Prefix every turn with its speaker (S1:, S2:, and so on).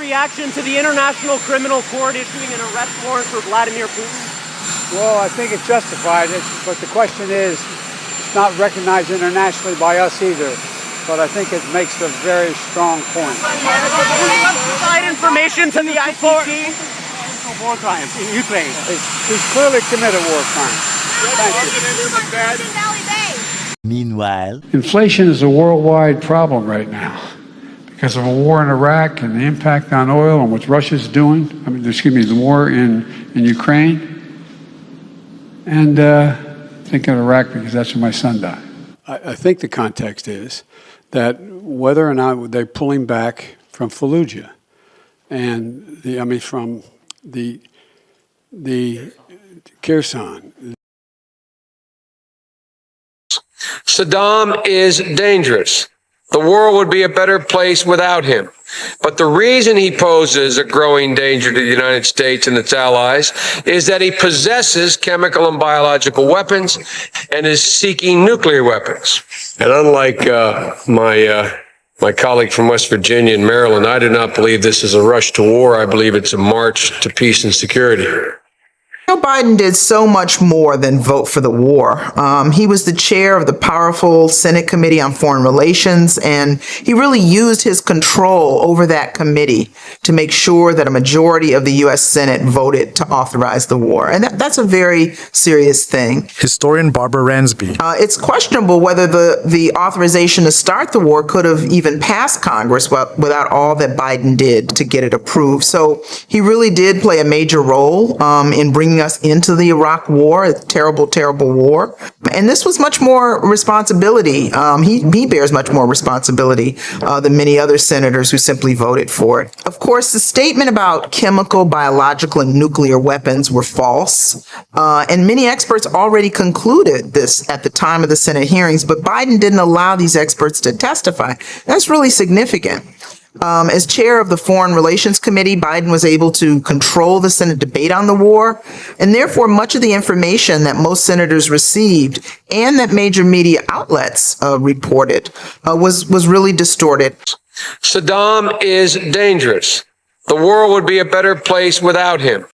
S1: reaction to the International Criminal Court issuing an arrest warrant for Vladimir Putin?
S2: Well, I think it's justified, but the question is, it's not recognized internationally by us either. But I think it makes a very strong point.
S1: Provide information to the ICC
S2: for war crimes in Ukraine. He's clearly committed war crimes. Thank you.
S3: Meanwhile,
S2: inflation is a worldwide problem right now because of a war in Iraq and the impact on oil and what Russia's doing. The war in Ukraine. And thinking of Iraq because that's where my son died. I think the context is that whether or not they're pulling back from Fallujah and from the Kherson.
S4: Saddam is dangerous. The world would be a better place without him. But the reason he poses a growing danger to the United States and its allies is that he possesses chemical and biological weapons and is seeking nuclear weapons. And unlike my colleague from West Virginia and Maryland, I do not believe this is a rush to war. I believe it's a march to peace and security.
S5: Joe Biden did so much more than vote for the war. He was the chair of the powerful Senate Committee on Foreign Relations, and he really used his control over that committee to make sure that a majority of the U.S. Senate voted to authorize the war. And that's a very serious thing.
S6: Historian Barbara Ransby.
S5: It's questionable whether the authorization to start the war could have even passed Congress without all that Biden did to get it approved. So he really did play a major role in bringing us into the Iraq war, a terrible, terrible war. And this was much more responsibility. He bears much more responsibility than many other senators who simply voted for it. Of course, the statement about chemical, biological, and nuclear weapons were false. And many experts already concluded this at the time of the Senate hearings, but Biden didn't allow these experts to testify. That's really significant. As chair of the Foreign Relations Committee, Biden was able to control the Senate debate on the war, and therefore much of the information that most senators received and that major media outlets reported was really distorted.
S4: Saddam is dangerous. The world would be a better place without him.